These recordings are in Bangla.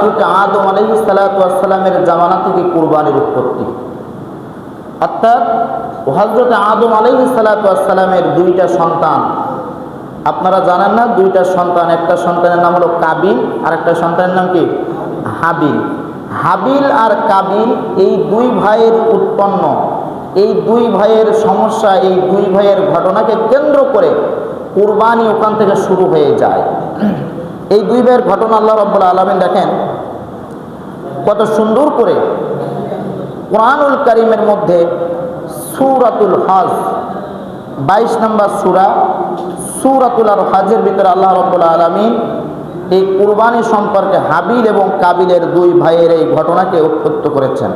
হযরত আদম আলাইহিস সালাতু ওয়াস সালামের জামানা থেকে কুরবানির উৎপত্তি। অর্থাৎ হযরত আদম আলাইহিস সালাতু ওয়াস সালামের দুইটা সন্তান, আপনারা জানেন না, দুইটা সন্তান, একটা সন্তানের নাম হলো কাবিল আর একটা সন্তানের নাম কি হাবিল। হাবিল আর কাবিল এই দুই ভাইয়ের উৎপন্ন, এই দুই ভাইয়ের সমস্যা, এই দুই ভাইয়ের ঘটনাকে কেন্দ্র করে কুরবানি ওখান থেকে শুরু হয়ে যায়। এই দুই ভাইয়ের ঘটনা আল্লাহ রাব্বুল আলামিন দেখেন কত সুন্দর করে কোরআনুল কারীমের মধ্যে সূরাতুল হজ 22 নম্বর সূরা সূরাতুল হজের ভিতরে আল্লাহ রাব্বুল আলামিন এই কুরবানি সম্পর্কে হাবিল এবং কাবিলের দুই ভাইয়ের এই ঘটনাকে উৎপত্তি করেছেন।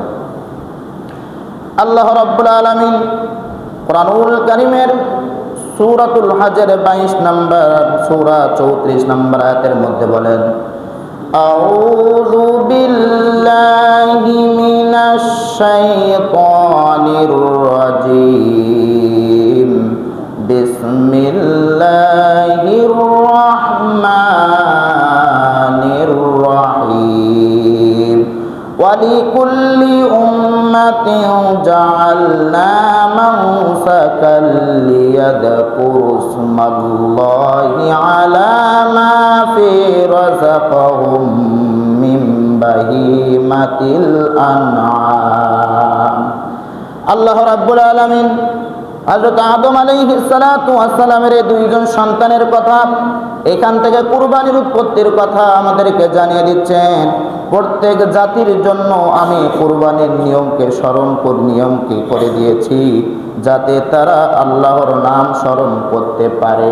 আল্লাহ রাব্বুল আলামিন কোরআনুল কারীমের সূরাতুল হজের 22 নম্বর সূরা 34 নম্বর আয়াতের মধ্যে বলেন, আউযু বিল্লাহি মিনাশ শাইতানির রাজীম বিসমিল্লাহির রহমানির রহিম ওয়ালিকুল্লি উম্মাতিন জাআলনা মানসাকাল লিয়াযকুরু ইসমাল্লাহি আলা মা ফি রাযাকাহুম মিন বাহিমাতিল আনআম। আল্লাহ রাব্বুল আলামিন হযরত আদম আলাইহিস সালাতু ওয়াস সালামের এই দুইজন সন্তানের কথা, এখান থেকে কুরবানির উৎপত্তির কথা আমাদেরকে জানিয়ে দিচ্ছেন। প্রত্যেক জাতির জন্য আমি কুরবানির নিয়মকে নিয়মকে করে দিয়েছি যাতে তারা আল্লাহর নাম স্মরণ করতে পারে।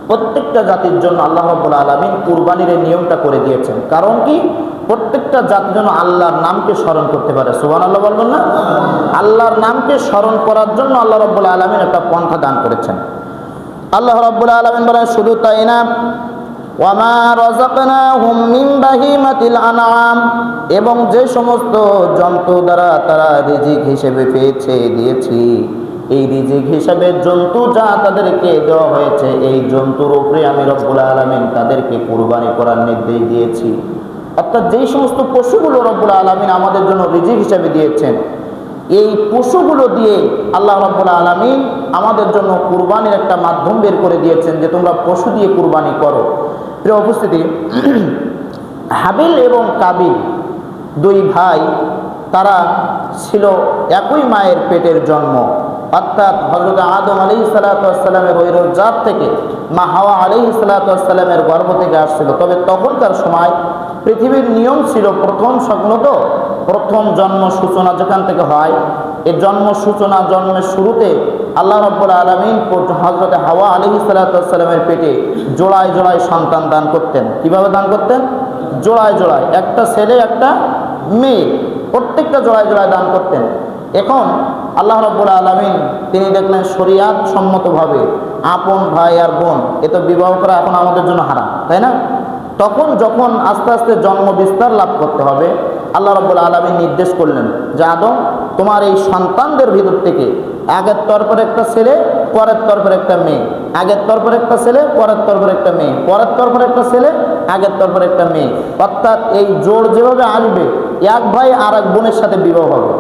প্রত্যেকটা জাতির জন্য আল্লাহ রাব্বুল আলামিন কুরবানির এই নিয়মটা করে দিয়েছেন। কারণ কি? প্রত্যেকটা জাতির জন্য আল্লাহর নামকে স্মরণ করতে পারে। সুবহানাল্লাহ বলবেন না? আল্লাহর নামকে স্মরণ করার জন্য আল্লাহ রাব্বুল আলামিন একটা পন্থা দান করেছেন। আল্লাহ রাব্বুল আলামিন বলেন, শুধু তাই না, ওয়ামা রাযাকনাহুম মিন বাহিমাতিল আনআম, এবং যে সমস্ত জন্তু দ্বারা তারা রিজিক হিসেবে দিয়েছি, এই রিজিক হিসাবে জন্তু যা তাদেরকে দেওয়া হয়েছে, এই জন্তুর উপরে আমি রব্বুল আলামিন তাদেরকে কুরবানি করার নির্দেশ দিয়েছি। অর্থাৎ যেই সমস্ত পশুগুলো রব্বুল আলামিন আমাদের জন্য রিজিক হিসাবে দিয়েছেন, এই পশুগুলো দিয়ে আল্লাহ রাব্বুল আলামিন আমাদের জন্য কুরবানির একটা মাধ্যম বের করে দিয়েছেন যে তোমরা পশু দিয়ে কুরবানি করো। প্রিয় উপস্থিতি, হাবিল এবং কাবিল দুই ভাই, তারা ছিল একই মায়ের পেটের জন্ম। অর্থাৎ হযরত আদম আলাইহিস সালাতু ওয়াস সালামের ওই জাত থেকে মা হাওয়া আলাইহিস সালাতু ওয়াস সালামের গর্ভ থেকে আসছিল। তবে তখনকার সময় পৃথিবীর নিয়ম ছিল প্রথম জন্ম সূচনা যেখান থেকে হয়, এই জন্ম সূচনা, জন্মের শুরুতে আল্লাহ রাব্বুল আলামিন হযরত হাওয়া আলাইহিস সালাতু ওয়াস সালামের পেটে জোড়ায় জোড়ায় সন্তান দান করতেন। কিভাবে দান করতেন? জোড়ায় জোড়ায়, একটা ছেলে একটা মেয়ে, প্রত্যেকটা জোড়ায় জোড়ায় দান করতেন। এখন আল্লাহ রাব্বুল আলামিন তিনি দেখলেন শরীয়ত সম্মতভাবে আপন ভাই আর বোন এ তো বিবাহ করা এখন আমাদের জন্য হারাম, তাই না? তখন যখন আস্তে আস্তে জন্ম বিস্তার লাভ করতে হবে, আল্লাহ রাব্বুল আলামিন নির্দেশ করলেন যে আদম, তোমার এই সন্তানদের ভিতর থেকে আগের তরফের একটা ছেলে, পরের তরফের একটা মেয়ে, আগের তরফের একটা ছেলে, পরের তরফের একটা মেয়ে, পরের তরফের একটা ছেলে, আগের তরফের একটা মেয়ে। অর্থাৎ এই জোড় যেভাবে আসবে, এক ভাই আর এক বোনের সাথে বিবাহ হবে।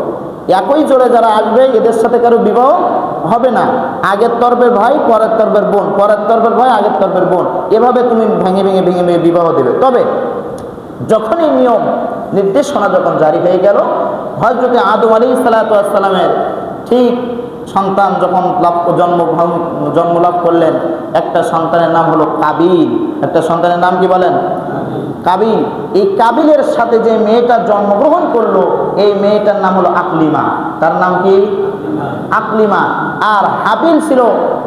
একই জোড়ে যারা আসবে এদের সাথে কারো বিবাহ হবে না। আগের তরফের ভাই, পরের তরফের বোন, পরের তরফের ভাই, আগের তরফের বোন, এভাবে তুমি ভেঙে ভেঙে ভেঙে ভেঙে বিবাহ দেবে। তবে যখন এই নিয়ম নির্দেশনা যখন জারি হয়ে গেল, হযরত আদম আলাইহিস সালাতু ওয়াস সালামের ঠিক সন্তান যখন জন্ম লাভ করলেন, একটা সন্তানের নাম হলো কাবিল। একটা সন্তানের নাম কি বলেন? কাবিল। এই কাবিলের সাথে যে মেয়েটা জন্মগ্রহণ করলো, এই মেয়েটার নাম হলো আকলিমা। তার নাম কি? আকলিমা। আর হাবিল ছিল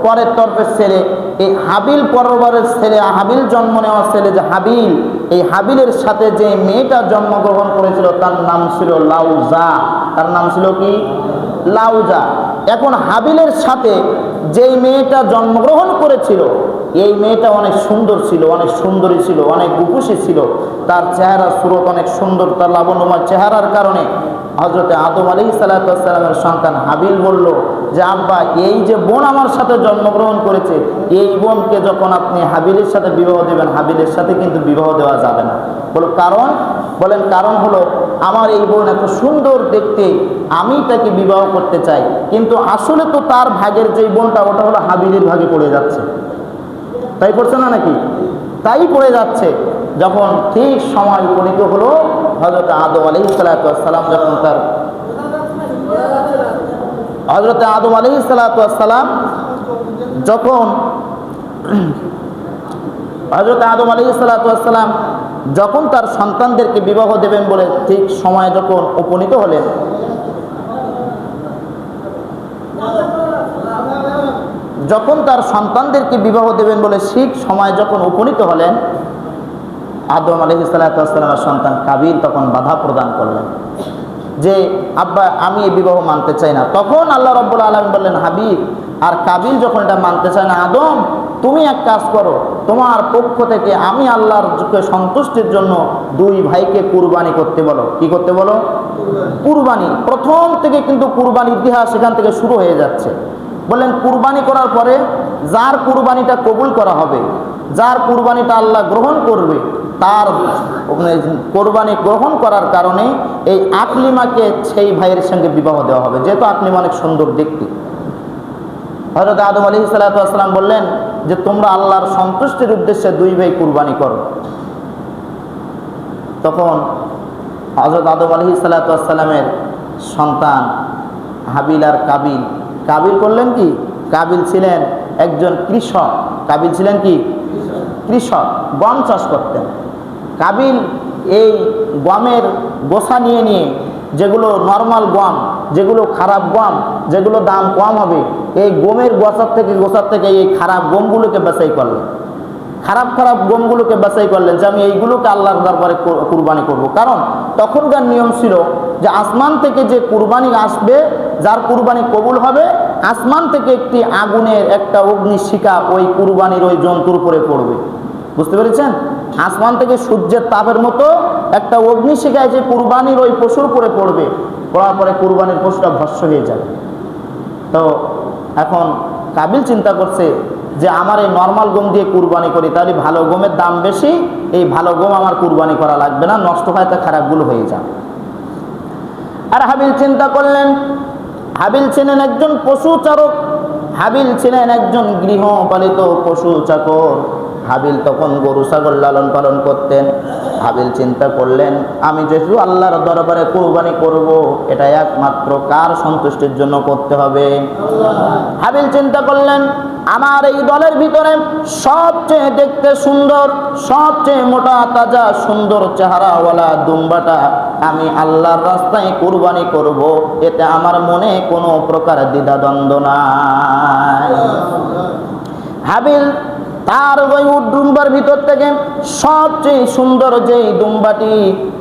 পরের তরফের ছেলে। এই হাবিল পরের ছেলে, হাবিল জন্ম নেওয়া ছেলে যে হাবিল, এই হাবিলের সাথে যে মেয়েটা জন্মগ্রহণ করেছিল তার নাম ছিল লাউজা। তার নাম ছিল কি? লাউজা। এখন হাবিলের সাথে যেই মেয়েটা জন্মগ্রহণ করেছিল, এই মেয়েটা অনেক সুন্দর ছিল, অনেক সুন্দরী ছিল, অনেক রূপসী ছিল। তার চেহারা সুরত অনেক সুন্দর। তার লাবণ্যময় চেহারার কারণে হযরত আদম আলাইহিস সালাতু ওয়াস সালামের সন্তান হাবিল বলল যে আব্বা এই যে বোন আমার সাথে জন্মগ্রহণ করেছে, এই বোনকে যখন আপনি হাবিলের সাথে বিবাহ দেবেন, হাবিলের সাথে কিন্তু বিবাহ দেওয়া যাবে না। বলো কারণ? বলেন কারণ হলো আমার এই বোন এত সুন্দর দেখতে, আমি তাকে বিবাহ করতে চাই, কিন্তু আসলে তো তার ভাগের যে বোনটা ওটা হলো হাবিলের ভাগে পড়ে যাচ্ছে। তাই পড়ছে না নাকি? তাই পড়ে যাচ্ছে। যখন ঠিক সময় উপনীত হলো, হযরত আদম আলাইহিস সালাম যখন তার হযরত আদম আলাইহিস সালাম যখন হযরত আদম আলাইহিস সালাম যখন তার সন্তানদেরকে বিবাহ দেবেন বলে ঠিক সময় যখন উপনীত হলেন, যখন তার সন্তানদেরকে বিবাহ দেবেন বলে ঠিক সময় যখন উপনীত হলেন, আদম আলাইহিস সালামের সন্তান কাবিল তখন বাধা প্রদান করলেন যে আব্বা আমি এই বিবাহ মানতে চাই না। তখন আল্লাহ রাব্বুল আলামিন বললেন হাবিল আর কাবিল যখন এটা মানতে চায় না, আদম তুমি এক কাজ করো, তোমার পক্ষ থেকে আমি আল্লাহর সন্তুষ্টির জন্য দুই ভাইকে কুরবানি করতে বলো। কি করতে বলো? কুরবানি। প্রথম থেকে কিন্তু কুরবানির ইতিহাস সেখান থেকে শুরু হয়ে যাচ্ছে। বললেন কুরবানি করার পরে যার কুরবানিটা কবুল করা হবে, যার কুরবানিটা আল্লাহ গ্রহণ করবে, তার কোরবানি গ্রহণ করার কারণে এই আকলিমাকে সেই ভাইয়ের সঙ্গে বিবাহ দেওয়া হবে, যেহেতু আকলিমা অনেক সুন্দর দেখতে। হযরত আদম আলাইহিস সালাম বললেন যে তোমরা আল্লাহর সন্তুষ্টির উদ্দেশ্যে দুই ভাই কুরবানি করো। তখন হযরত আদম আলাইহিস সালামের সন্তান হাবিল আর কাবিল, কাবিল করলেন কি? কাবিল ছিলেন একজন কৃষক। কাবিল ছিলেন কি? কৃষক, গম চাষ করতেন। কাবিল এই গমের গোছা নিয়ে নিয়ে, যেগুলো নর্মাল গম, যেগুলো খারাপ গম, যেগুলো দাম কম হবে, এই গমের গোছার থেকে এই খারাপ গমগুলোকে বাছাই করলেন। খারাপ গমগুলোকে বাছাই করলেন যে আমি এইগুলোকে আল্লাহর দরবারে কুরবানি করব। কারণ তখনকার নিয়ম ছিল যে আসমান থেকে যে কুরবানি আসবে, যার কুরবানি কবুল হবে, আসমান থেকে একটি আগুনের একটা অগ্নিশিখা ওই কুরবানির ওই জন্তুর উপরে পড়বে। বুঝতে পেরেছেন? আসমান থেকে সূর্যের তাপের মতো একটা অগ্নিশিখা যে কুরবানির ওই পশুর উপরে পড়বে, পড়ার পরে কুরবানির পশুটা ভস্ম হয়ে যাবে। তো এখন কাবিল চিন্তা করছে যে আমার এই নর্মাল গম দিয়ে কুরবানি করি, তাহলে ভালো গমের দাম বেশি, এই ভালো গম আমার কুরবানি করা লাগবে না, নষ্ট হয় তা খারাপগুলো হয়ে যাবে। আর হাবিল চিন্তা করলেন, হাবিল ছিলেন একজন পশু চারক, হাবিল ছিলেন একজন গৃহপালিত পশু চাকর। হাবিল তখন গরু ছাগল লালন পালন করতেন। হাবিল চিন্তা করলেন আমি যেহেতু আল্লাহর দরবারে কুরবানি করব, এটা একমাত্র কার সন্তুষ্টির জন্য করতে হবে? হাবিল চিন্তা করলেন আমার এই দলের ভিতরে সবচেয়ে দেখতে সুন্দর, সবচেয়ে মোটা তাজা সুন্দর চেহারাওয়ালা দুম্বাটা আমি আল্লাহর রাস্তায় কুরবানি করব, এতে আমার মনে কোনো প্রকার দ্বিধাদ্বন্দ্ব নাই। হাবিল তার ওই দুম্বার ভিতর থেকে সবচেয়ে সুন্দর যেই দুম্বাটি,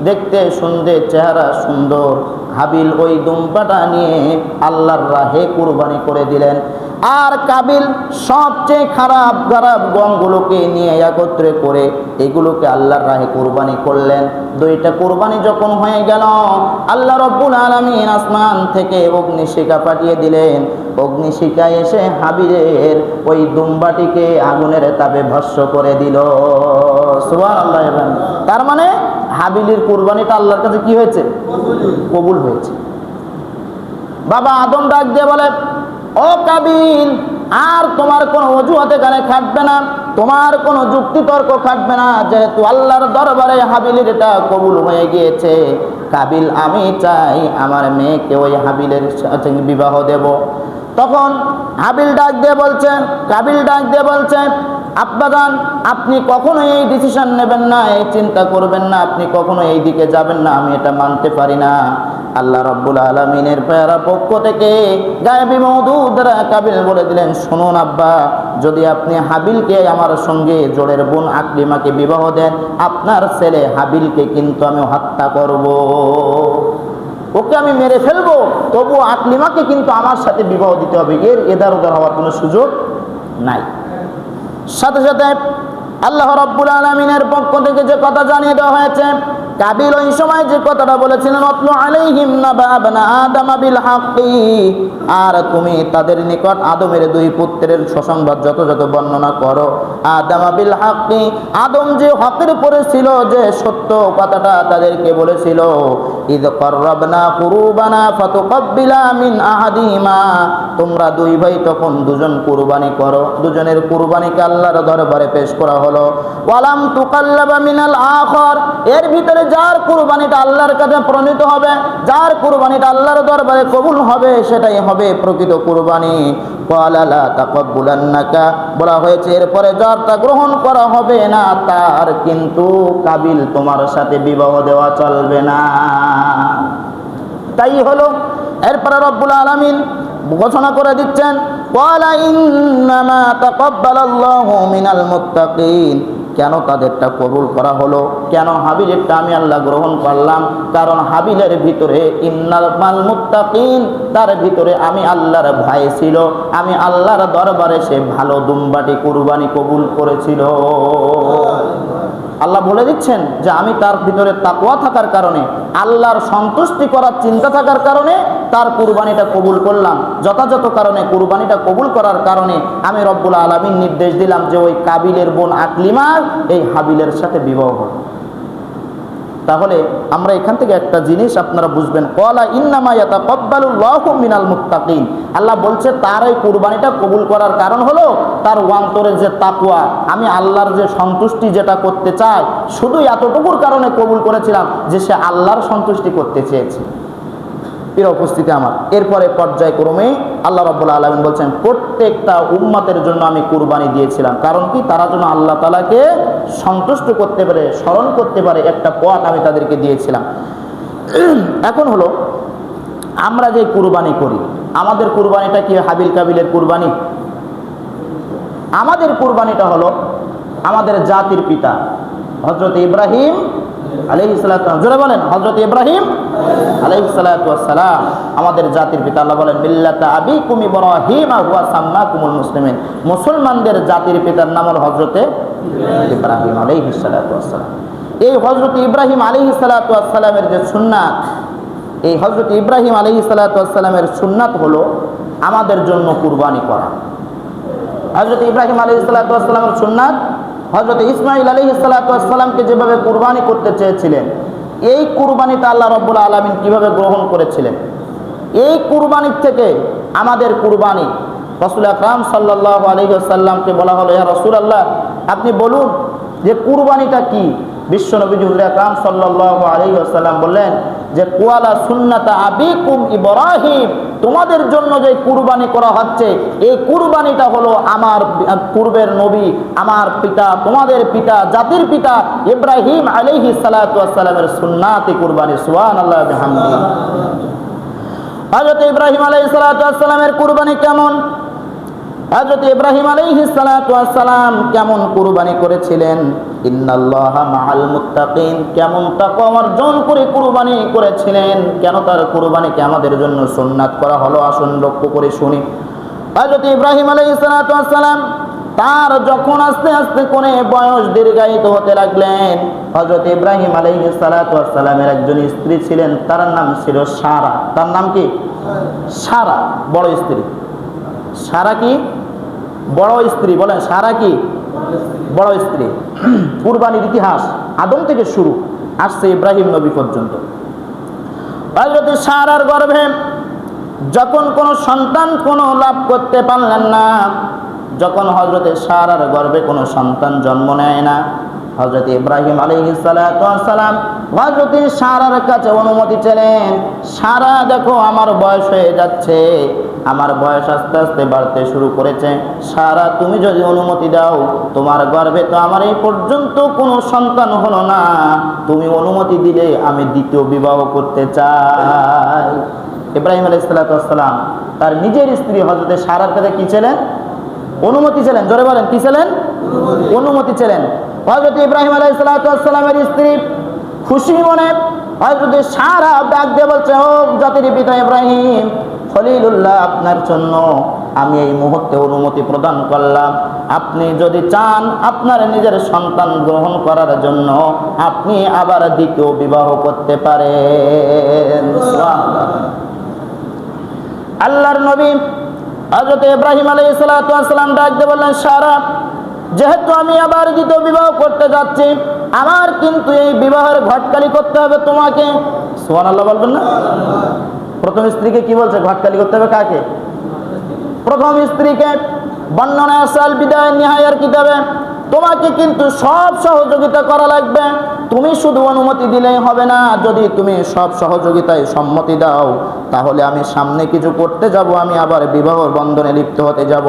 দেখতে সুন্দর, চেহারা সুন্দর, হাবিল ওই দুম্বাটা নিয়ে আল্লাহর রাহে কুরবানি করে দিলেন। আর কাবিল সবচেয়ে খারাপ গমগুলোকে নিয়ে একত্রে করে এগুলোকে আল্লাহর রাহে কুরবানি করলেন। দুইটা কুরবানি যখন হয়ে গেল, আল্লাহ রাব্বুল আলামিন আসমান থেকে অগ্নিশিখা পাঠিয়ে দিলেন। অগ্নিশিখা এসে হাবিলের ওই দুম্বাটিকে আগুনের তাপে ভস্ম করে দিল। সুবহানাল্লাহ। তার মানে হাবিলের কুরবানিটা আল্লাহর কাছে কি হয়েছে? কবুল হয়েছে। বাবা আদম ডাক দিয়ে বলে, ও কাবিল, আর তোমার কোনো অজুহাত এখানে খাটবে না, তোমার কোনো যুক্তি তর্ক খাটবে না, যেহেতু আল্লাহর দরবারে হাবিলের এটা কবুল হয়ে গিয়েছে। কাবিল আমি চাই আমার মেয়েকে ওই হাবিলের সাথে বিবাহ দেব। তখন হাবিল ডাক দিয়ে বলছেন, কাবিল ডাক দিয়ে বলছেন, আব্বাজান আপনি কখনো এই ডিসিশন নেবেন না, এই চিন্তা করবেন না, আপনি কখনো এই দিকে যাবেন না, আমি এটা মানতে পারি না। আল্লাহ রাব্বুল আলামিনের প্যারা পক্ষ থেকে গায়েবী মওদুদ দ্বারা কাবিল বলে দিলেন, শুনুন আব্বা, যদি আপনি হাবিলকে আমার সঙ্গে জোড়ের বোন আকলিমাকে বিবাহ দেন, আপনার ছেলে হাবিলকে কিন্তু আমি হত্যা করব, ওকে আমি মেরে ফেলবো, তবু আকলিমাকে কিন্তু আমার সাথে বিবাহ দিতে হবে, এর এদার ওদার হওয়ার কোনো সুযোগ নাই। সাথে সাথে আল্লাহ রাব্বুল আলামিনের পক্ষ থেকে যে কথা জানিয়ে দেওয়া হয়েছে, কাবিল ওই সময় যে কথাটা বলেছিলেন, অতলু আলাইহিম নাবা আবনা আদম বিল হাক্কি, আর তুমি তাদের নিকট আদমের দুই পুত্রের সুসংবাদ যত বর্ণনা করো। আদম বিল হাক্কি, আদম যে হকের উপরে ছিল, যে সত্য কথাটা তাদেরকে বলেছিল। ইদ কররাবনা কুরবানা ফাতুকাব্বিলা মিন আহাদিহিমা, তোমরা দুই ভাই তখন দুজন কুরবানি করো, দুজনের কুরবানিকে আল্লাহর দরবারে পেশ করা হলো। ওয়ালাম তুকাল্লাবা মিনাল আখর, এর ভিতরে যার কুরবানিটা আল্লাহর কাছে প্রণীত হবে, যার কুরবানিটা আল্লাহর দরবারে কবুল হবে, সেটাই হবে প্রকৃত কুরবানি। ক্বালা লা তাকাব্বুলান্নাকা, বলা হয়েছে এরপরে যারটা গ্রহণ করা হবে না, তার কিন্তু কাবিল তোমার সাথে বিবাহ দেওয়া চলবে না। তাই হলো, এরপরে রব্বুল আলামিন ঘোষণা করে দিচ্ছেন, ক্বালা ইন্নামা তাকাব্বালাল্লাহু মিনাল মুত্তাকিন। কেন তাদেরটা কবুল করা হলো, কেন হাবিলেরটা আমি আল্লাহ গ্রহণ করলাম? কারণ হাবিলের ভিতরে ইন্নাল মাল মুত্তাকিন, তার ভিতরে আমি আল্লাহর ভয় ছিল, আমি আল্লাহর দরবারে সে ভালো দুম্বাটি কুরবানি কবুল করেছিল। আল্লাহ বলে দিচ্ছেন যে আমি তার ভিতরে তাকওয়া থাকার কারণে, আল্লাহর সন্তুষ্টি করার চিন্তা থাকার কারণে তার কুরবানিটা কবুল করলাম। যথাযথ কারণে কুরবানিটা কবুল করার কারণে আমি রব্বুল আলামিন নির্দেশ দিলাম যে ওই কাবিলের বোন আকলিমার এই হাবিলের সাথে বিবাহ হবে। তাহলে আমরা এখান থেকে একটা জিনিস আপনারা বুঝবেন, ক্বালা ইন্নামা ইয়াতাকাব্বালুল্লাহু মিনাল মুত্তাকিন। আল্লাহ বলছে তার এই কুরবানিটা কবুল করার কারণ হলো তার অন্তরে যে তাকওয়া, আমি আল্লাহর যে সন্তুষ্টি যেটা করতে চাই, শুধু এতটুকুর কারণে কবুল করেছিলাম যে সে আল্লাহর সন্তুষ্টি করতে চেয়েছে। প্রিয় উপস্থিতি আমার, এরপরে পর্যায়ক্রমে আল্লাহ রাব্বুল আলামিন বলছেন প্রত্যেকটা উম্মতের জন্য আমি কুরবানি দিয়েছিলাম। কারণ কি? তারা যেন আল্লাহ তাআলাকে সন্তুষ্ট করতে পারে, স্মরণ করতে পারে, একটা পথ আমি তাদেরকে দিয়েছিলাম। এখন হলো, আমরা যে কুরবানি করি, আমাদের কুরবানিটা কি হাবিল কাবিলের কুরবানি? আমাদের কুরবানিটা হলো আমাদের জাতির পিতা হযরত ইব্রাহিম আলাইহিস সালাতু, জোরে বলেন, হযরত ইব্রাহিম আলাইহিস সালাতু ওয়াস সালাম আমাদের জাতির পিতা। আল্লাহ বলেন মিল্লাতা আবিকুম ইব্রাহিম হুয়া সাম্মাকুমুল মুসলিমিন, মুসলমানদের জাতির পিতার নাম হলো হযরত ইব্রাহিম আলাইহিস সালাতু ওয়াস সালাম। এই হযরত ইব্রাহিম আলাইহিস সালাতু ওয়াস সালামের যে সুন্নাত, এই হযরত ইব্রাহিম আলাইহিস সালাতু ওয়াস সালামের সুন্নাত হলো আমাদের জন্য কুরবানি করা। হযরত ইব্রাহিম আলাইহিস সালাতু ওয়াস সালামের সুন্নাত, হযরত ইসমাঈল আলাইহিস সালাতু ওয়াস সালামকে যেভাবে কুরবানি করতে চেয়েছিলেন, এই কুরবানিটা আল্লাহ রাব্বুল আলামিন কিভাবে গ্রহণ করেছিলেন, এই কুরবানির থেকে আমাদের কুরবানি, রাসূল আকরাম সাল্লাল্লাহু আলাইহি ওয়াসাল্লামকে বলা হলো, ইয়া রাসূলুল্লাহ আপনি বলুন যে কুরবানিটা কি? বিশ্বনবী হুজুর আকরাম সাল্লাল্লাহু আলাইহি ওয়াসাল্লাম বললেন যে কুয়ালা সুন্নাতা আবিকুম ইব্রাহিম, তোমাদের জন্য যে কুরবানি করা হচ্ছে, এই কুরবানিটা হলো আমার পূর্বের নবী, আমার পিতা, তোমাদের পিতা, জাতির পিতা ইব্রাহিম আলাইহিস সালাতু ওয়াস সালামের সুন্নাতি কুরবানি। সুবহানাল্লাহ ওয়া বিহামদিহি। হযরত ইব্রাহিম আলাইহিস সালাতু ওয়াস সালামের কুরবানি কেমন? হযরত ইব্রাহিম আলাইহিস সালাতু ওয়াস সালাম কেমন কুরবানি করেছিলেন? ইন্নাল্লাহা মাআল মুত্তাকিন, কেমন তাকওয়া অর্জন করে কুরবানি করেছিলেন। কেন তার কুরবানিকে আমাদের জন্য সুন্নাত করা হলো, আসুন লক্ষ্য করে শুনি। হযরত ইব্রাহিম আলাইহিস সালাতু ওয়াস সালাম তার যখন আস্তে আস্তে করে বয়স দীর্ঘায়িত হতে লাগলেন, হযরত ইব্রাহিম আলাইহিস সালাতু ওয়াস সালামের একজন স্ত্রী ছিলেন, তার নাম ছিল সারা। তার নাম কি? সারা, বড় স্ত্রী। সারা কি? বড় স্ত্রী। বলেন সারা কি? বড় স্ত্রী। কুরবানির ইতিহাস আদম থেকে শুরু, আসছে ইব্রাহিম নবী পর্যন্ত। হযরত সারার গর্ভে যখন কোনো সন্তান কোনো লাভ করতে পারলেন না, যখন হযরত সারার গর্ভে কোনো সন্তান জন্ম নেয় না, হযরত ইব্রাহিম আলাইহিস সালাতু ওয়াস সালাম হযরত সারার কাছে অনুমতি চাইলেন, সারা দেখো আমার বয়স হয়ে যাচ্ছে, আমার বয়স আস্তে আস্তে বাড়তে শুরু করেছে, সারা তুমি যদি অনুমতি দাও, তোমার গর্ভে তো আমার এই পর্যন্ত কোনো সন্তান হলো না, তুমি অনুমতি দিলে আমি দ্বিতীয় বিবাহ করতে চাই। ইব্রাহিম আলাইহিস সালাতু ওয়াস সালাম তার নিজের স্ত্রী হযরত সারার কাছে কি ছিলেন? অনুমতি ছিলেন। জোরে বলেন কি ছিলেন? অনুমতি ছিলেন। হযরত ইব্রাহিম আলাইহিস সালাতু ওয়াস সালামের স্ত্রী খুশি মনে হযরত সারা ডাক দিয়ে বলছে, ও জাতির পিতা ইব্রাহিম খলিলুল্লাহ, আপনার জন্য আমি এই মুহূর্তে অনুমতি প্রদান করলাম, আপনি যদি চান আপনার নিজের সন্তান গ্রহণ করার জন্য আপনি আবার দ্বিতীয় বিবাহ করতে পারেন। সুবহানাল্লাহ। আল্লাহর নবী হযরত ইব্রাহিম আলাইহিস সালাতু ওয়াস সালাম ডাক দিয়ে বললেন, সারা, যেহেতু আমি আবার দ্বিতীয় বিবাহ করতে যাচ্ছি, আমার কিন্তু এই বিবাহের ঘটকালি করতে হবে তোমাকে। সুবহানাল্লাহ বলবেন না? প্রথম স্ত্রীকে কি বলছে? ঘটকালি করতে হবে কাকে? প্রথম স্ত্রীকে। বর্ণনা আসাল বিদায় নিহায়ার কিতাবে তোমাকে কিন্তু সব সহযোগিতা করা লাগবে। তুমি শুধু অনুমতি দিলেই হবে না। যদি তুমি সব সহযোগিতায় সম্মতি দাও তাহলে আমি সামনে কিছু করতে যাব, আমি আবার বিবাহ বন্ধনে লিপ্ত হতে যাব।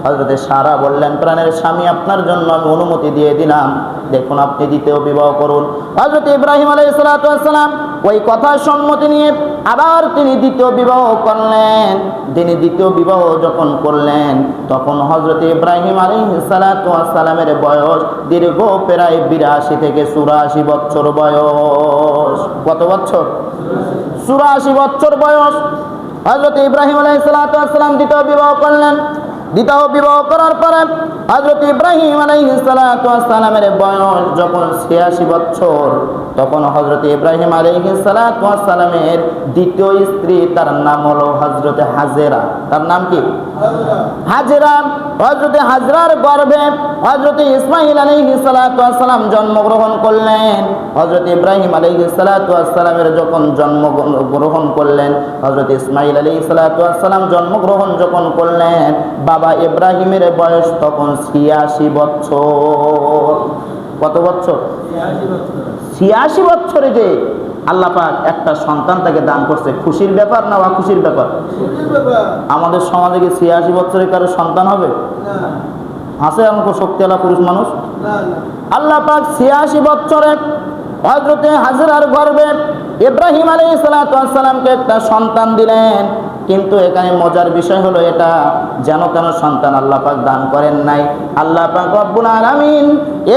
হযরতে সারা বললেন, প্রাণের স্বামী, আপনার জন্য আমি অনুমতি দিয়ে দিলাম, দেখুন আপনি দ্বিতীয় বিবাহ করুন। হযরত ইব্রাহিম আলাইহিস সালাতু ওয়াস সালাম ওই কথা সম্মতি নিয়ে আবার তিনি দ্বিতীয় বিবাহ করলেন। তিনি দ্বিতীয় বিবাহ যখন করলেন তখন হযরত ইব্রাহিম আলাইহিস সালাতু ওয়াস সালামের বয়স দীর্ঘ প্রায় 82 থেকে 84 বছর বয়স। কত বছর? 84 বছর বয়স। হযরত ইব্রাহিম আলাইহিস সালাতু ওয়াস সালাম দ্বিতীয় বিবাহ করলেন। দ্বিতীয় বিবাহ করার পরে হযরত ইব্রাহিম আলাইহিস সালাতু ওয়াস সালামের বয়স যখন 86 বছর, তখন হযরত ইব্রাহিম আলাইহিস সালাতু ওয়াস সালামের দ্বিতীয় স্ত্রী, তার নাম হলো হযরত হাজেরা। তার নাম কি? হাজেরা। হযরত হাজরার গর্ভে হযরত ইসমাঈল আলাইহিস সালাতু ওয়াস সালাম জন্মগ্রহণ করলেন। হযরত ইব্রাহিম আলাইহিস সালাতু ওয়াস সালামের যখন জন্মগ্রহণ করলেন, হযরত ইসমাঈল আলাইহিস সালাতু ওয়াস সালাম জন্মগ্রহণ যখন করলেন, বাবা ইব্রাহিমের বয়স তখন 86 বছর। কত বছর? 86 বছরে যে আল্লাহ পাক একটা সন্তান তাকে দান করছে, খুশির ব্যাপার না অখুশির ব্যাপার? আমাদের সমাজে কি 86 বছরে কারো সন্তান হবে? আছে এমন শক্তিওয়ালা পুরুষ মানুষ? আল্লাহ পাক 86 বছরে হযরতে হাজরার গর্ভে ইব্রাহিম আলাইহিস সালাতু ওয়াস সালামকে একটা সন্তান দিলেন। কিন্তু এখানে মজার বিষয় হলো এটা, যেন তেন সন্তান আল্লাহ পাক দান করেন নাই। আল্লাহ পাক রব্বুল আলামিন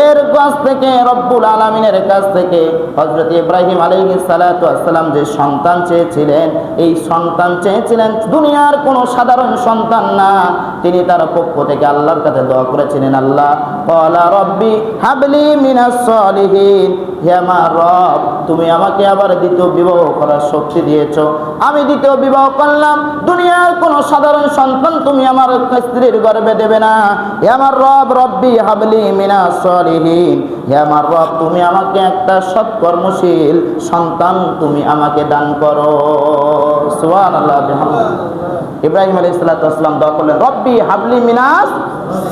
এর কাছ থেকে, রব্বুল আলামিনের কাছ থেকে হযরত ইব্রাহিম আলাইহিস সালাতু ওয়াস সালাম যে সন্তান চেয়েছিলেন, এই সন্তান চেয়েছিলেন দুনিয়ার কোনো সাধারণ সন্তান না। তিনি তার পক্ষ থেকে আল্লাহর কাছে দোয়া করেছিলেন, আল্লাহ ক্বালা রব্বি হাবলি মিনাস সলিহিন, হে আমার রব, তুমি আমাকে আবার দ্বিতীয় বিবাহ করার শক্তি দিয়েছো, আমি দ্বিতীয় বিবাহ করলাম। দুনিয়ার কোন সাধারণ সন্তান তুমি আমার স্ত্রীর গর্ভে দেবে না। হে আমার রব, রব্বি হাবলি মিনাস সলিহিন, হে আমার রব, তুমি আমাকে একটা সৎকর্মশীল সন্তান তুমি আমাকে দান করো। সুবহানাল্লাহ। ইব্রাহিম আলাইহিস সালাতু ওয়াস সালাম দোয়া করলেন, রব্বি হাবলি মিনাস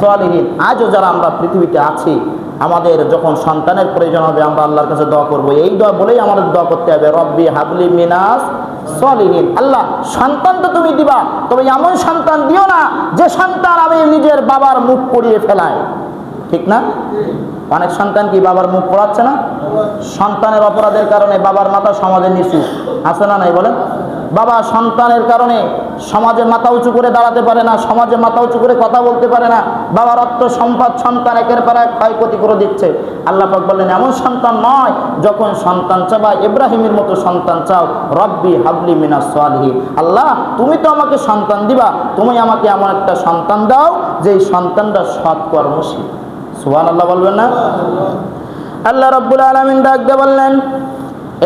সলিহিন। আজও যারা আমরা পৃথিবীতে আছি, আমাদের যখন সন্তানের প্রয়োজন হবে আমরা আল্লাহর কাছে দোয়া করব। এই দোয়া বলেই আমাদের দোয়া করতে হবে, রব্বি হাবলি মিনাস সলিহিন। আল্লাহ, সন্তান তো তুমি দিবা, তবে এমন সন্তান দিও না যে সন্তান আমি নিজের বাবার মুখ পুড়িয়ে ফেলাই। ঠিক না? অনেক সন্তান কি বাবার মুখ পোড়াচ্ছে না? সন্তানের অপরাধের কারণে বাবার মাথা সমাজে নিচু আছে না নাই বলেন? বাবা সন্তানের কারণে সমাজে মাথা উঁচু করে দাঁড়াতে পারে না, সমাজে মাথা উঁচু করে কথা বলতে পারে না। বাবার অর্থ সম্পদ সন্তান একের পর এক ক্ষয়ক্ষতি করে দিচ্ছে। আল্লাহ পাক বললেন, এমন সন্তান নয়। যখন সন্তান চাবা ইব্রাহিমের মতো সন্তান চাও, রব্বি হাবলি মিনাস সলিহিন। আল্লাহ, তুমি তো আমাকে সন্তান দিবা, তুমি আমাকে এমন একটা সন্তান দাও যেই সন্তানটা সৎকর্মশীল। সুবহানাল্লাহ বলবেন না? আল্লাহ রাব্বুল আলামিন ডাক দিয়ে বললেন,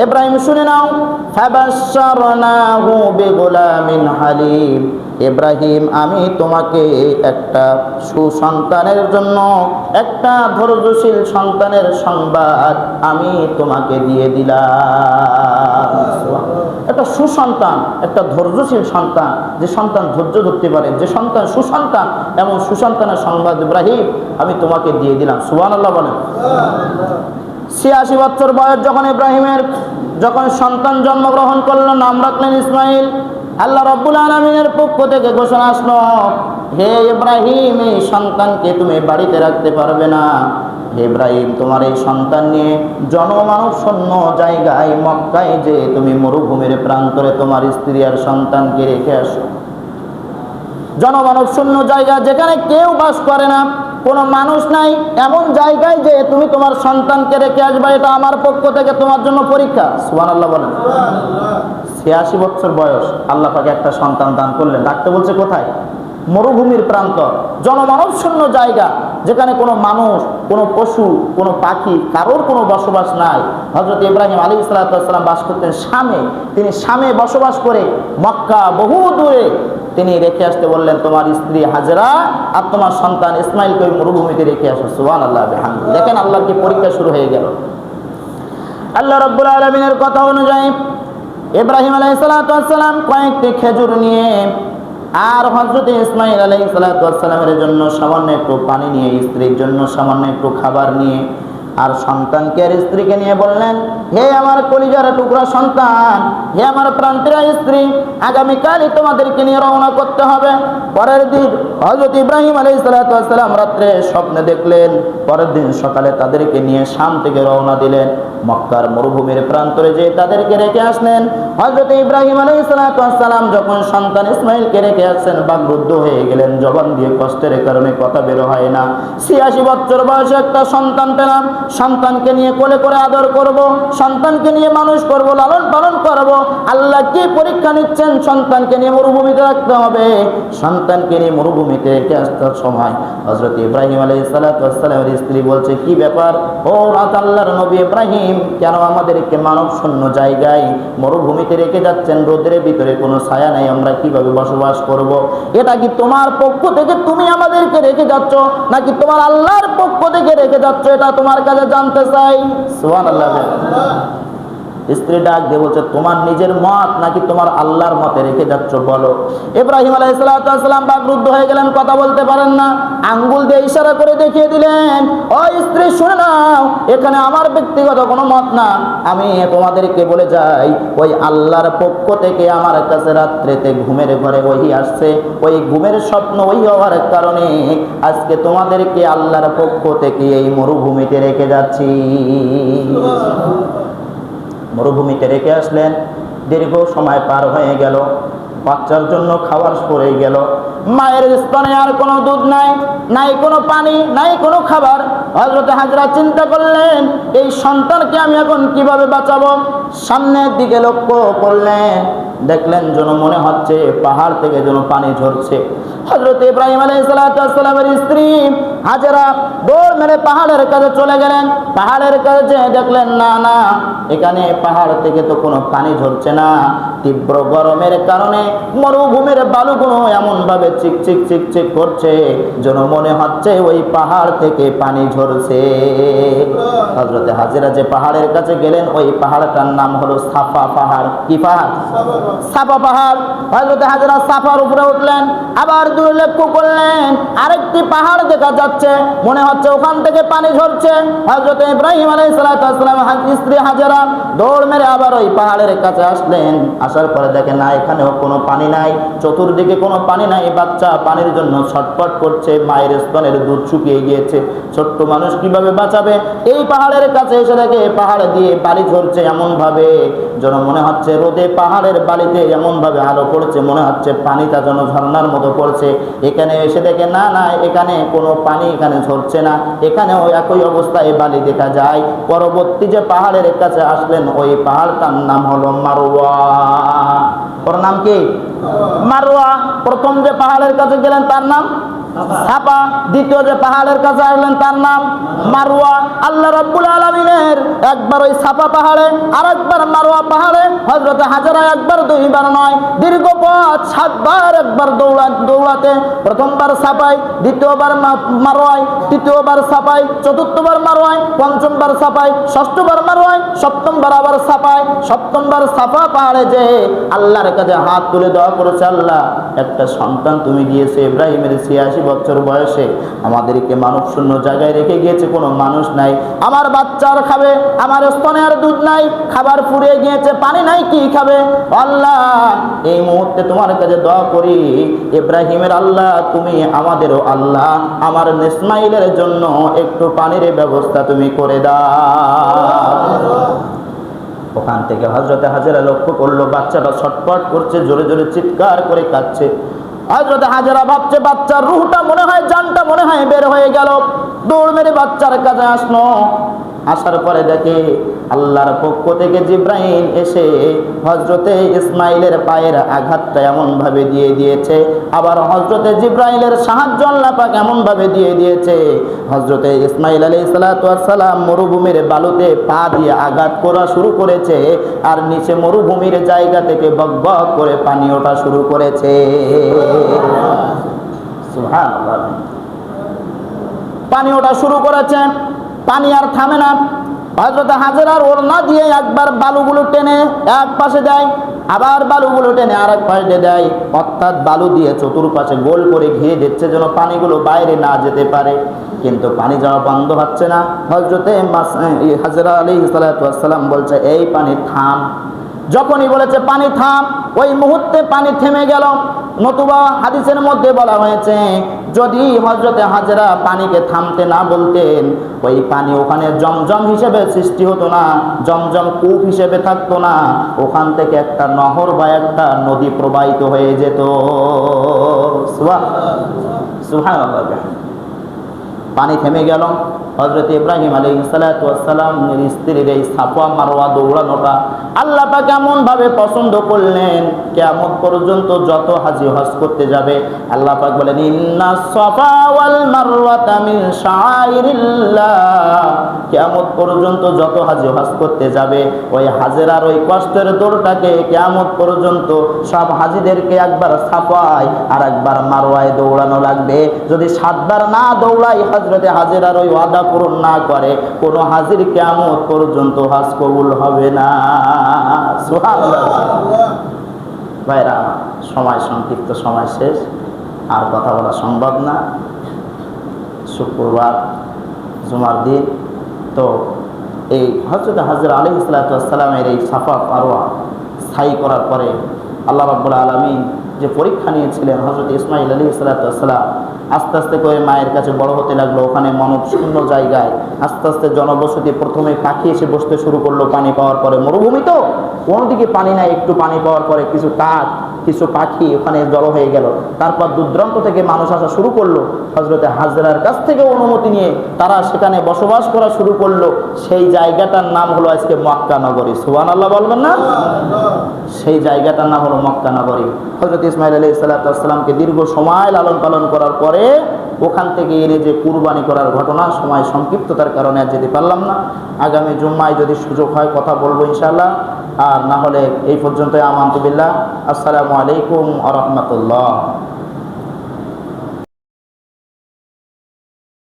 ইব্রাহিম শুনে নাও, ফাবাশশারনাহু বিগুলামিন হালিম। ইব্রাহিম, আমি তোমাকে একটা সুসন্তানের জন্য, একটা ধৈর্যশীল সন্তানের সংবাদ আমি তোমাকে দিয়ে দিলাম। একটা সুসন্তান, একটা ধৈর্যশীল সন্তান, যে সন্তান ধৈর্য ধরতে পারে, যে সন্তান সুসন্তান, এমন সুসন্তানের সংবাদ ইব্রাহিম আমি তোমাকে দিয়ে দিলাম। সুবহানাল্লাহ বলেন। 86 বছর বয়স যখন ইব্রাহিমের, যখন সন্তান জন্মগ্রহণ করলো, নাম রাখলেন ইসমাইল। আল্লাহ রাব্বুল আলামিনের পক্ষ থেকে ঘোষণা আসলো, হে ইব্রাহিম, এই সন্তানকে তুমি বাড়িতে রাখতে পারবে না। হে ইব্রাহিম, তোমার এই সন্তান নিয়ে জনমানব শূন্য জায়গায় মক্কায় যে তুমি মরুভূমির প্রান্তরে তোমার স্ত্রী আর সন্তানকে রেখে আসো। জনমানব শূন্য জায়গা, যেখানে কেউ বাস করে না, কোনো মানুষ নাই, এমন জায়গায় যে তুমি তোমার সন্তানকে রেখে আসবে, এটা আমার পক্ষ থেকে তোমার জন্য পরীক্ষা। সুবহানাল্লাহ বলেন। 86 বছর বয়স, আল্লাহ পাকে একটা সন্তান দান করলেন। রাখতে বলছে কোথায়? মরুভূমির প্রান্ত, জনমানব শূন্য জায়গা, যেখানে কোনো মানুষ, কোনো পশু, কোনো পাখি, কারোর কোনো বসবাস নাই। হযরত ইব্রাহিম আলাইহিস সালাম বাস করতেন শামে। তিনি শামে বসবাস করে মক্কা বহু দূরে তিনি রেখে আসতে বললেন, তোমার স্ত্রী হাজেরা আর তোমার সন্তান ইসমাইলকে ওই মরুভূমিতে রেখে আসো। সুবহানাল্লাহ বিহামদিহি। দেখেন আল্লাহর কি পরীক্ষা শুরু হয়ে গেল। আল্লাহ রাব্বুল আলামিনের কথা অনুযায়ী ইব্রাহিম আলাইহিস সালাম কয়েকটি খেজুর নিয়ে আর হযরত ইসমাইল আলাইহিস সালামের জন্য সামান্য একটু পানি নিয়ে, স্ত্রীর জন্য সামান্য একটু খাবার নিয়ে, আর সন্তানকে আর স্ত্রীকে নিয়ে বললেন, হে আমার কলিজার টুকরা সন্তান, হে আমার প্রাণপ্রিয় স্ত্রী, আগামীকালই তোমাদেরকে নিয়ে রওনা করতে হবে। পরের দিন হযরত ইব্রাহিম আলাইহিস সালাম রাত্রে স্বপ্নে দেখলেন, পরের দিন সকালে তাদেরকে নিয়ে শাম থেকে রওনা দিলেন। মক্কার মরুভূমির প্রান্তরে যে তাদেরকে রেখে আসলেন। হযরত ইব্রাহিম আলাইহিস সালাম যখন সন্তান ইসমাইলকে রেখে আসছেন, বাকরুদ্ধ হয়ে গেলেন, জবান দিয়ে কষ্টের কারণে কথা বের হয় না। ৮৬ বছর বয়সে একটা সন্তান পেলাম, সন্তানকে নিয়ে কোলে করে আদর করব, সন্তানকে নিয়ে মানুষ করব, লালন পালন করব। আল্লাহ কি পরীক্ষা নিচ্ছেন? সন্তানকে নিয়ে মরুভূমিতে রাখতে হবে। সন্তানকে নিয়ে মরুভূমিতে রেখে আসার সময় হযরত ইব্রাহিম আলাইহিস সালামের স্ত্রী বলছে, কি ব্যাপার ও রাত আল্লাহর নবী ইব্রাহিম, কেন আমাদেরকে মানব শূন্য জায়গায় মরুভূমিতে রেখে যাচ্ছেন? রোদের ভিতরে কোনো ছায়া নাই, আমরা কিভাবে বসবাস করব? এটা কি তোমার পক্ষ থেকে তুমি আমাদেরকে রেখে যাচ্ছ, নাকি তোমার আল্লাহর পক্ষ থেকে রেখে যাচ্ছ? এটা তোমার কাছে জানতে চাই। সুবহানাল্লাহ। স্ত্রী ডাক দিয়ে বলছে, তোমার নিজের মত নাকি তোমার আল্লাহর মতে রেখে যাচ্ছ বলো। ইব্রাহিম আলাইহিস সালাম বাকরুদ্ধ হয়ে গেলেন, কথা বলতে পারেন না। আঙ্গুল দিয়ে ইশারা করে দেখিয়ে দিলেন, ও স্ত্রী শুনে নাও, এখানে আমার ব্যক্তিগত কোনো মত না, আমি তোমাদেরকে বলে যাই, ওই আল্লাহর পক্ষ থেকে আমার কাছে রাত্রেতে ঘুমের ঘরে ওহী আসছে। ওই ঘুমের স্বপ্ন ওই হওয়ার কারণে আজকে তোমাদেরকে আল্লাহর পক্ষ থেকে এই মরুভূমিতে রেখে যাচ্ছি। মরুভূমিতে রেখে আসলেন। দীর্ঘ সময় পার হয়ে গেল, বাচ্চার জন্য খাওয়ার পড়ে গেল। মায়ের স্তনে আর কোনো দুধ নাই, নাই কোনো পানি, নাই কোনো খাবার। হযরত হাজরা চিন্তা করলেন, এই সন্তানকে আমি এখন কিভাবে বাঁচাবো? সামনের দিকে লক্ষ্য করলেন, দেখলেন যেন মনে হচ্ছে পাহাড় থেকে যেন পানি ঝরছে। হযরত ইব্রাহিম আলাইহিস সালামের স্ত্রী হাজেরা দৌড় মেরে পাহাড়ের কাছে চলে গেলেন। পাহাড়ের কাছে দেখলেন, না না, এখানে পাহাড় থেকে তো কোনো পানি ঝরছে না। তীব্র গরমের কারণে মরুভূমির বালুগুলো এমন ভাবে চিকচিক চিকচিক করছে, যেন মনে হচ্ছে ওই পাহাড় থেকে পানি ঝরছে। হযরত হাজেরা যে পাহাড়ের কাছে গেলেন, ওই পাহাড়টার নাম হলো সাফা পাহাড়। কি পাহাড়? সাফা পাহাড়। হযরত হাজেরা সাফার উপরে উঠলেন, আবার দূরে লক্ষ্য করলেন আরেকটি পাহাড় দেখা যাচ্ছে, মনে হচ্ছে ওখান থেকে পানি ঝরছে। হযরত ইব্রাহিম আলাইহিস সালামের স্ত্রী হাজেরা দৌড় মেরে আবার ওই পাহাড়ের কাছে আসলেন। আসার পরে দেখেন না, এখানেও কোনো পানি নাই, চতুর্দিকে কোনো পানি নাই। বাচ্চা পানির জন্য ছটফট করছে, মায়ের স্তনের দুধ শুকিয়ে গিয়েছে। ছোট্ট মানুষ কিভাবে বাঁচাবে? এই পাহাড়ের কাছে এসে দেখে পাহাড় দিয়ে বালি ঝরছে এমন ভাবে, যেন মনে হচ্ছে রোদে পাহাড়ের বালিতে এমন ভাবে আলো পড়ছে, মনে হচ্ছে পানিটা যেন ঝর্ণার মতো পড়ছে। এখানে এসে দেখে না না, এখানে কোনো পানি এখানে ঝরছে না, এখানেও একই অবস্থায় বালি দেখা যায়। পরবর্তী যে পাহাড়ের কাছে আসলেন, ওই পাহাড়টার নাম হলো মারওয়া। ওর নাম কি? মারওয়া। প্রথম যে পাহাড়ের কাছে গেলেন তার নাম সাফা, দ্বিতীয় যে পাহাড়ের কাছে আসলেন তার নাম মারওয়া। আল্লাহ রাব্বুল আলামিনের একবার ওই সাফা পাহাড়ে আর একবার মারওয়া পাহাড়ে হযরত হাজেরা একবার দুইবার নয়, দীর্ঘ পথ 7 বার একবার দৌড়াতে, প্রথমবার সাফায়, দ্বিতীয়বার মারওয়ায়, তৃতীয়বার সাফায়, চতুর্থবার মারওয়ায়, পঞ্চমবার সাফায়, ষষ্ঠবার মারওয়ায়, সপ্তমবার আবার সাফায়। সপ্তমবার সাফা পাহাড়ে যে আল্লাহর কাছে হাত তুলে দোয়া করেছে, আল্লাহ একটা সন্তান তুমি দিয়েছে ইব্রাহিমের ৮৬ বছর বয়সে, আমাদেরকে মানব শূন্য জায়গায় রেখে গিয়েছে, কোনো মানুষ নাই, আমার বাচ্চার খাবে, আমার স্তনে আর দুধ নাই, খাবার ফুরিয়ে গিয়েছে, পানি নাই, কি খাবে? আল্লাহ এই মুহূর্তে তোমার কাছে দোয়া করি, ইব্রাহিমের আল্লাহ তুমি আমাদেরও আল্লাহ, আমার ইসমাইলের জন্য একটু পানির ব্যবস্থা তুমি করে দাও। ওখান থেকে হযরত হাজেরা লক্ষ্য করলো বাচ্চাটা ছটফট করছে, জোরে জোরে চিৎকার করে কাঁদছে। হযরত হাজেরা ভাবছে বাচ্চার রূহটা মনে হয়, জানটা মনে হয় বের হয়ে গেল। দৌড় মেরে বাচ্চার কাছে আসলো। আসার পরে দেখে আল্লাহর পক্ষ থেকে জিব্রাইল এসে হযরতে ইসমাইলের পায়ের আঘাতটা এমন ভাবে দিয়ে দিয়েছে, আবার হযরতে জিব্রাইলের সাহায্য আল্লাহ পাক এমন ভাবে দিয়ে দিয়েছে, হযরতে ইসমাইল আলাইহিস সালাতু ওয়াস সালাম মরুভূমির বালুতে পা দিয়ে আঘাত করা শুরু করেছে, আর নিচে মরুভূমির জায়গা থেকে বকবক করে পানি ওঠা শুরু করেছে। সুবহানাল্লাহ। পানি ওঠা শুরু করেছে, পানি আর থামে না। হযরত হাজেরার ওড়না দিয়ে একবার বালুগুলো টেনে এক পাশে দেয়, আবার বালুগুলো টেনে আরেক পাশে দেয়, অর্থাৎ বালু দিয়ে চতুর্পাশে গোল করে ঘিরে দিচ্ছে যেন পানিগুলো বাইরে না যেতে পারে, কিন্তু পানি যাওয়া বন্ধ হচ্ছে না। হযরতে হাজেরা আলাইহিস সালাতু ওয়াস সালাম বলছে, এই পানি থাম। যখনই বলেছে পানি থাম, ওই মুহূর্তে পানি থেমে গেল। নতুবা হাদিসের মধ্যে বলা হয়েছে, যদি হযরতে হাজেরা পানিকে থামতে না বলতেন, ওই পানি ওখানে জমজম হিসেবে সৃষ্টি হতো না, জমজম কূপ হিসেবে থাকতো না, ওখান থেকে একটা নহর বা একটা নদী প্রবাহিত হয়ে যেত। সুবহানাল্লাহ। পানি থেমে গেল। হযরত ইব্রাহিম আলাইহিস সালাতু ওয়াস সালামের স্ত্রীর এই সাফা মারওয়া দৌড়ানোটা আল্লাহ পাক এমন ভাবে পছন্দ করলেন, কিয়ামত পর্যন্ত যত হাজী হজ করতে যাবে আল্লাহ পাক বলেন, ইন্নাস সাফা ওয়াল মারওয়াতা মিন শাআইরিল্লাহ। কিয়ামত পর্যন্ত যত হাজী হজ করতে যাবে ওই হাজেরার ওই কষ্টের দৌড়টাকে কিয়ামত পর্যন্ত সব হাজীদেরকে একবার সাফায় আর একবার মারওয়ায় দৌড়ানো লাগবে। যদি 7 বার না দৌড়ায়, হযরতে হাজেরার ওই ওয়াদা পূরণ না করে, কোন হাজির কিয়ামত পর্যন্ত হজ কবুল হবে না। সুবহানাল্লাহ। ভাইরা, সময় সংক্ষিপ্ত, সময় শেষ, আর কথা বলা সম্ভব না। শুক্রবার জুমার দিন, তো এই হযরত হাজেরা আলাইহিস সালাতু ওয়াস সালামের এই সাফা মারওয়া স্থায়ী করার পরে আল্লাহ রাব্বুল আলামিন যে পরীক্ষা নিয়েছিলেন, হযরত ইসমাঈল আলাইহিস সালাতু ওয়াস সালাম আস্তে আস্তে করে মায়ের কাছে বড় হতে লাগলো। ওখানে মানব শূন্য জায়গায় আস্তে আস্তে জনবসতি, প্রথমে পাখি এসে বসতে শুরু করলো পানি পাওয়ার পরে। মরুভূমি তো, কোনোদিকে পানি নাই, একটু পানি পাওয়ার পরে কিছু কাক, কিছু পাখি ওখানে জড়ো হয়ে গেল। তারপর দূরদূরান্ত থেকে মানুষ আসা শুরু করলো। হযরতে হাজেরার কাছ থেকে অনুমতি নিয়ে তারা সেখানে বসবাস করা শুরু করলো। সেই জায়গাটার নাম হলো আজকে মক্কা নগরী। সুবহানাল্লাহ বলবেন না? সেই জায়গাটার নাম হলো মক্কা নগরী। হযরত ইসমাঈল আলাইহিস সালাতু ওয়াস সালামকে দীর্ঘ সময় লালন পালন করার পরে ওখান থেকে এনে যে কুরবানি করার ঘটনা, সময় সংক্ষিপ্ততার কারণে আর যেতে পারলাম না। আগামী জুম্মায় যদি সুযোগ হয় কথা বলবো ইনশাআল্লাহ, আর না হলে এই পর্যন্তই। আমানতু বিল্লাহ। আসসালামু আলাইকুম ওয়া রাহমাতুল্লাহ।